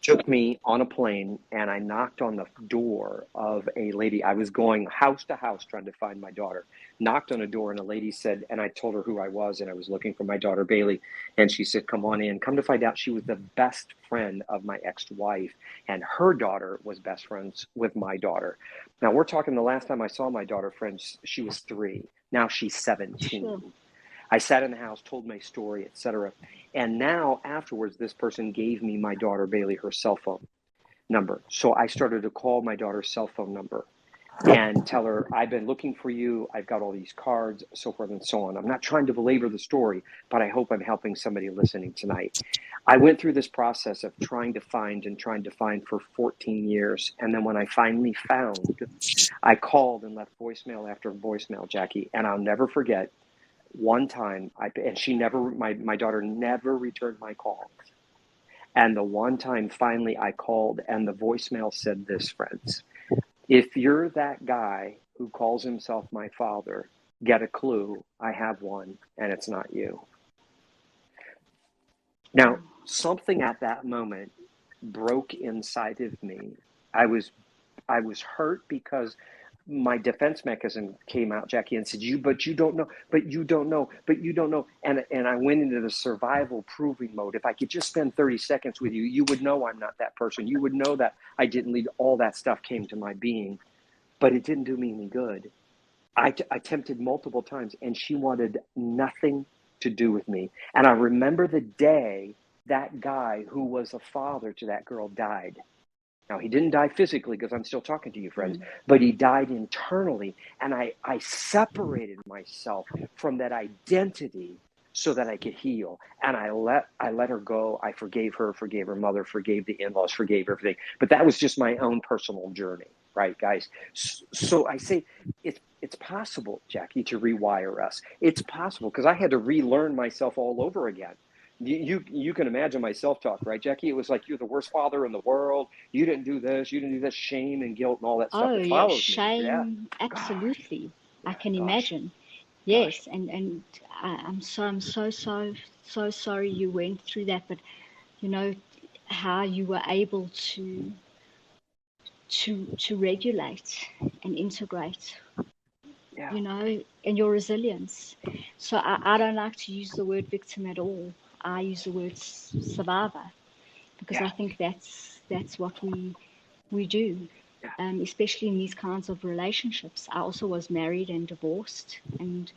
Speaker 1: took me on a plane, and I knocked on the door of a lady. I was going house to house trying to find my daughter. Knocked on a door, and a lady said, and I told her who I was, and I was looking for my daughter Bailey. And she said, "Come on in." Come to find out, she was the best friend of my ex-wife, and her daughter was best friends with my daughter. Now we're talking the last time I saw my daughter, friends, she was 3. Now she's 17.
Speaker 2: Sure.
Speaker 1: I sat in the house, told my story, etc. And now afterwards, this person gave me my daughter Bailey, her cell phone number. So I started to call my daughter's cell phone number and tell her, "I've been looking for you. I've got all these cards," so forth and so on. I'm not trying to belabor the story, but I hope I'm helping somebody listening tonight. I went through this process of trying to find for 14 years. And then when I finally found, I called and left voicemail after voicemail, Jacqui. And I'll never forget, one time, my daughter never returned my calls. And the one time finally I called, and the voicemail said this, friends: "If you're that guy who calls himself my father, get a clue. I have one, and it's not you." Now, something at that moment broke inside of me. I was hurt because my defense mechanism came out, Jacqui, and said, but you don't know, but you don't know, but you don't know. And I went into the survival proving mode. If I could just spend 30 seconds with you, you would know I'm not that person. You would know that I didn't lead. All that stuff came to my being, but it didn't do me any good. I attempted multiple times, and she wanted nothing to do with me. And I remember the day that guy who was a father to that girl died. Now, he didn't die physically, because I'm still talking to you, friends, but he died internally. And I separated myself from that identity so that I could heal. And I let her go. I forgave her mother, forgave the in-laws, forgave everything. But that was just my own personal journey, right, guys? So I say it's possible, Jacqui, to rewire us. It's possible, because I had to relearn myself all over again. You can imagine my self-talk, right, Jacqui? It was like, "You're the worst father in the world. You didn't do this. You didn't do this." Shame and guilt and all that stuff
Speaker 2: Oh,
Speaker 1: that
Speaker 2: yeah,
Speaker 1: follows
Speaker 2: shame.
Speaker 1: me. Yeah.
Speaker 2: Absolutely. I can
Speaker 1: Gosh.
Speaker 2: imagine. Yes, and I'm so sorry you went through that, but you know how you were able to regulate and integrate,
Speaker 1: Yeah.
Speaker 2: and your resilience. So I don't like to use the word victim at all. I use the word survivor, because I think that's what we do, especially in these kinds of relationships. I also was married and divorced, and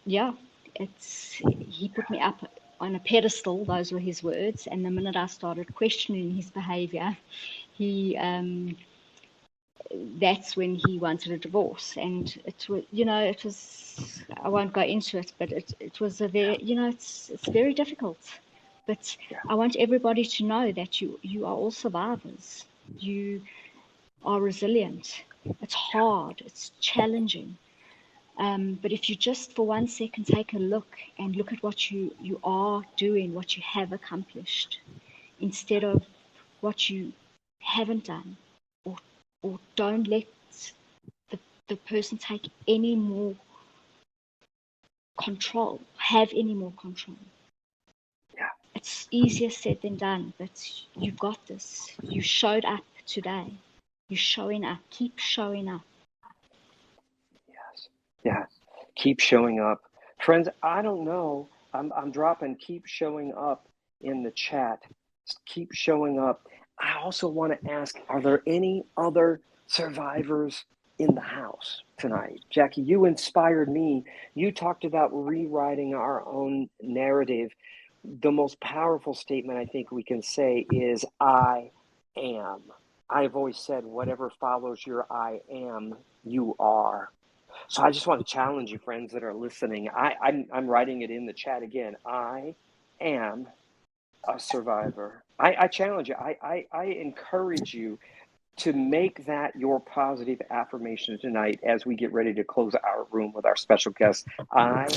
Speaker 2: he put me up on a pedestal. Those were his words. And the minute I started questioning his behavior, that's when he wanted a divorce. And it was, I won't go into it, but it was a very, it's very difficult. But I want everybody to know that you are all survivors. You are resilient. It's hard. It's challenging. But if you just for 1 second take a look at what you are doing, what you have accomplished, instead of what you haven't done, or don't let the person take any more control, have any more control.
Speaker 1: Yeah.
Speaker 2: It's easier said than done, but you've got this. You showed up today. You're showing up. Keep showing up.
Speaker 1: Yes. Yes. Keep showing up. Friends, I don't know. I'm dropping "keep showing up" in the chat. Keep showing up. I also want to ask, are there any other survivors in the house tonight? Jacqui, you inspired me. You talked about rewriting our own narrative. The most powerful statement I think we can say is, "I am." I've always said, whatever follows your "I am," you are. So I just want to challenge you, friends that are listening. I'm writing it in the chat again. I am a survivor. I challenge you. I encourage you to make that your positive affirmation tonight as we get ready to close our room with our special guest. I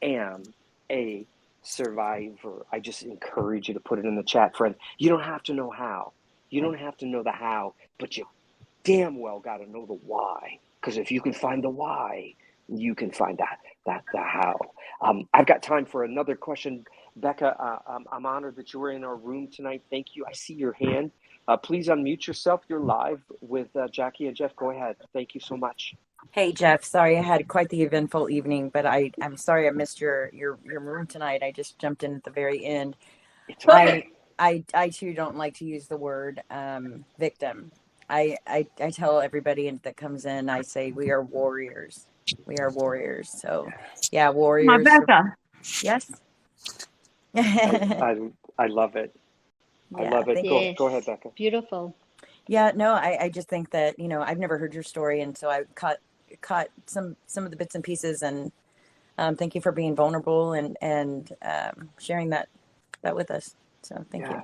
Speaker 1: am a survivor. I just encourage you to put it in the chat, friend. You don't have to know how. You don't have to know the how, but you damn well got to know the why. Because if you can find the why, you can find the how. I've got time for another question. Becca, I'm honored that you were in our room tonight. Thank you. I see your hand. Please unmute yourself. You're live with Jacqui and Jeff. Go ahead. Thank you so much.
Speaker 4: Hey, Jeff. Sorry, I had quite the eventful evening, but I'm sorry I missed your room tonight. I just jumped in at the very end.
Speaker 1: It's okay.
Speaker 4: I too don't like to use the word victim. I tell everybody that comes in, I say we are warriors. We are warriors. So yeah, warriors.
Speaker 5: Becca.
Speaker 4: Yes.
Speaker 1: I love it. I love it.
Speaker 2: Yes.
Speaker 1: Go ahead, Becca.
Speaker 2: Beautiful.
Speaker 4: Yeah, no, I just think that, I've never heard your story, and so I caught some of the bits and pieces, and thank you for being vulnerable and sharing that with us. So thank you.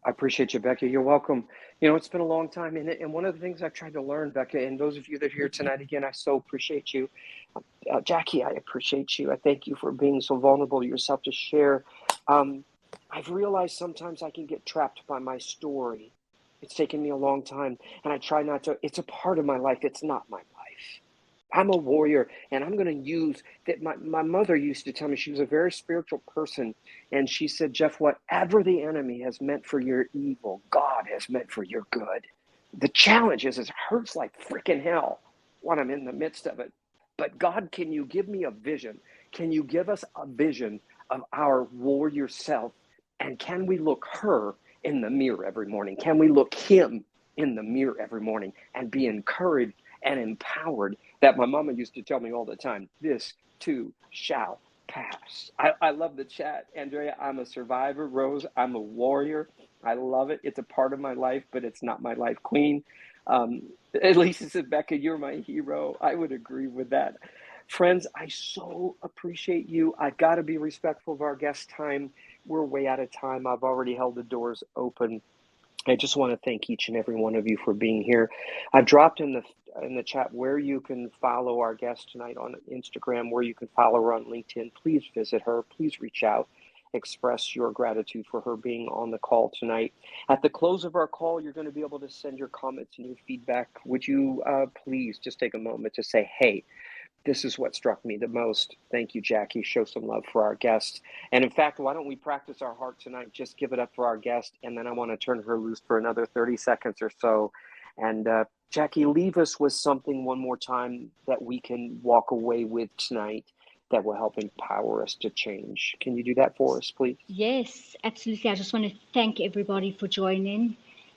Speaker 1: I appreciate you, Becca. You're welcome. It's been a long time, and one of the things I've tried to learn, Becca, and those of you that are here tonight, again, I so appreciate you. Jacqui, I appreciate you. I thank you for being so vulnerable to yourself to share. I've realized sometimes I can get trapped by my story. It's taken me a long time, and I try not to. It's a part of my life. It's not my life. I'm a warrior, and I'm going to use that. My mother used to tell me, she was a very spiritual person, and she said, Jeff, whatever the enemy has meant for your evil, God has meant for your good. The challenge is it hurts like freaking hell when I'm in the midst of it. But God, can you give me a vision? Can you give us a vision of our warrior self? And can we look her in the mirror every morning? Can we look him in the mirror every morning and be encouraged and empowered that my mama used to tell me all the time, this too shall pass. I love the chat. Andrea, I'm a survivor. Rose, I'm a warrior. I love it. It's a part of my life, but it's not my life. Queen, Lisa said, Becca, you're my hero. I would agree with that. Friends, I so appreciate you. I've got to be respectful of our guest time. We're way out of time. I've already held the doors open. I just want to thank each and every one of you for being here. I've dropped in the chat where you can follow our guest tonight on Instagram, where you can follow her on LinkedIn. Please visit her. Please reach out. Express your gratitude for her being on the call tonight. At the close of our call, you're going to be able to send your comments and your feedback. Would you please just take a moment to say, hey, this is what struck me the most. Thank you, Jacqui. Show some love for our guest. And in fact, why don't we practice our heart tonight? Just give it up for our guest. And then I want to turn her loose for another 30 seconds or so. And Jacqui, leave us with something one more time that we can walk away with tonight that will help empower us to change. Can you do that for us, please?
Speaker 2: Yes, absolutely. I just want to thank everybody for joining.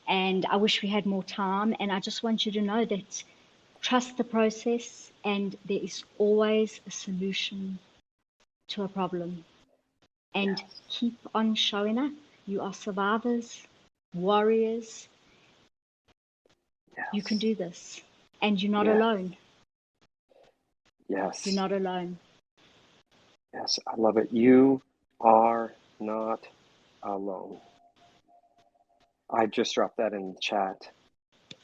Speaker 2: And I wish we had more time. And I just want you to know that trust the process, and there is always a solution to a problem. And keep on showing up. You are survivors, warriors. You can do this. And you're not alone.
Speaker 1: Yes.
Speaker 2: You're not alone.
Speaker 1: Yes, I love it. You are not alone. I just dropped that in the chat.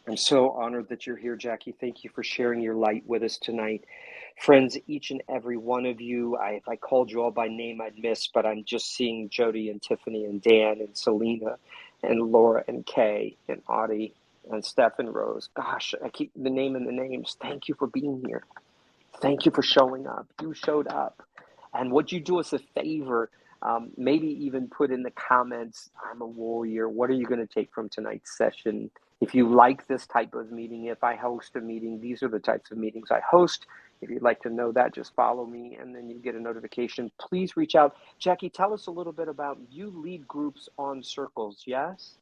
Speaker 1: I'm so honored that you're here, Jacqui. Thank you for sharing your light with us tonight. Friends, each and every one of you, if I called you all by name, I'd miss, but I'm just seeing Jody and Tiffany and Dan and Selena and Laura and Kay and Audie and Steph and Rose. Gosh, I keep the name and the names. Thank you for being here. Thank you for showing up. You showed up. And would you do us a favor? Maybe even put in the comments, I'm a warrior. What are you going to take from tonight's session? If you like this type of meeting, if I host a meeting, these are the types of meetings I host. If you'd like to know that, just follow me and then you get a notification. Please reach out. Jacqui, tell us a little bit about, you lead groups on Circles, yes?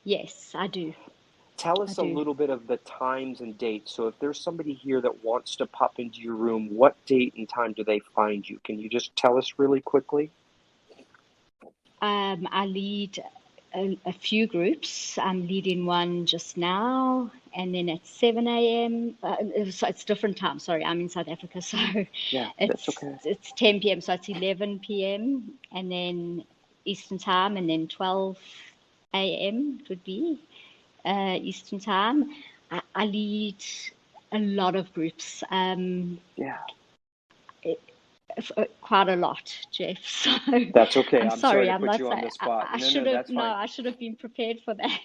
Speaker 2: Yes, I do.
Speaker 1: Tell us a little bit of the times and dates. So if there's somebody here that wants to pop into your room, what date and time do they find you? Can you just tell us really quickly?
Speaker 2: I lead a few groups. I'm leading one just now, and then at 7 a.m. So it's different time. Sorry, I'm in South Africa, so
Speaker 1: that's okay.
Speaker 2: It's 10 p.m. So it's 11 p.m. and then Eastern time, and then 12 a.m. would be Eastern time. I lead a lot of groups. Quite a lot, Jeff. So
Speaker 1: that's okay.
Speaker 2: I'm sorry to
Speaker 1: put
Speaker 2: not
Speaker 1: you on the spot.
Speaker 2: I should have been prepared for that.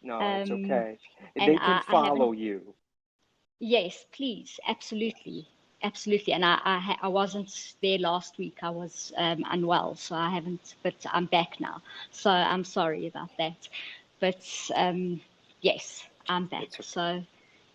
Speaker 1: No, it's okay. They can follow you.
Speaker 2: Yes, please, absolutely. absolutely. And I wasn't there last week. I was unwell, so I haven't, but I'm back now. So I'm sorry about that. But yes, I'm back.
Speaker 1: It's okay.
Speaker 2: So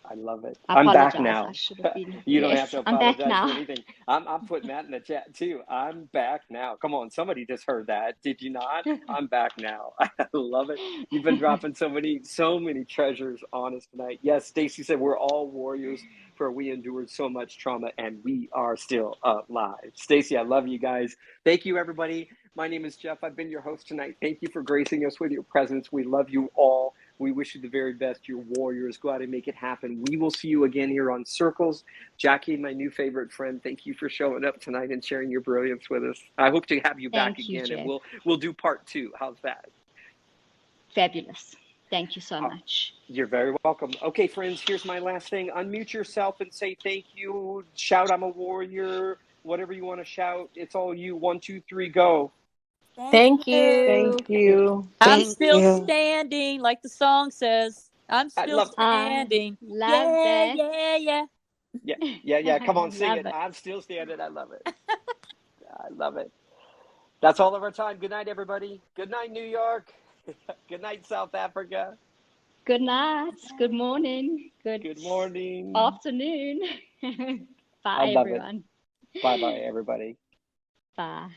Speaker 1: I love it.
Speaker 2: I
Speaker 1: I'm back
Speaker 2: apologize. I
Speaker 1: now.
Speaker 2: should have been.
Speaker 1: You don't have
Speaker 2: Yes,
Speaker 1: to
Speaker 2: I'm back
Speaker 1: apologize for
Speaker 2: now.
Speaker 1: anything. I'm putting that in the chat too. I'm back now. Come on, somebody just heard that. Did you not? I'm back now. I love it. You've been dropping so many treasures on us tonight. Yes, Stacy said we're all warriors, for we endured so much trauma and we are still alive. Stacy, I love you guys. Thank you, everybody. My name is Jeff. I've been your host tonight. Thank you for gracing us with your presence. We love you all. We wish you the very best. You're warriors. Go out and make it happen. We will see you again here on Circles. Jacqui, my new favorite friend, thank you for showing up tonight and sharing your brilliance with us. I hope to have you back again,
Speaker 2: Jeff.
Speaker 1: and we'll do part 2. How's that?
Speaker 2: Fabulous. Thank you so much.
Speaker 1: You're very welcome. Okay, friends, here's my last thing. Unmute yourself and say thank you. Shout, I'm a warrior. Whatever you want to shout. It's all you. 1, 2, 3, go.
Speaker 4: Thank you.
Speaker 5: Thank you.
Speaker 3: I'm
Speaker 5: Thank
Speaker 3: still
Speaker 5: you.
Speaker 3: standing, like the song says. I'm still standing.
Speaker 2: Love
Speaker 3: yeah,
Speaker 2: that.
Speaker 1: Yeah. Come on, sing it. I'm still standing. I love it. I love it. That's all of our time. Good night, everybody. Good night, New York. Good night, South Africa.
Speaker 2: Good night. Good morning.
Speaker 1: Good morning.
Speaker 2: Afternoon. Bye, everyone.
Speaker 1: Bye-bye, everybody.
Speaker 2: Bye.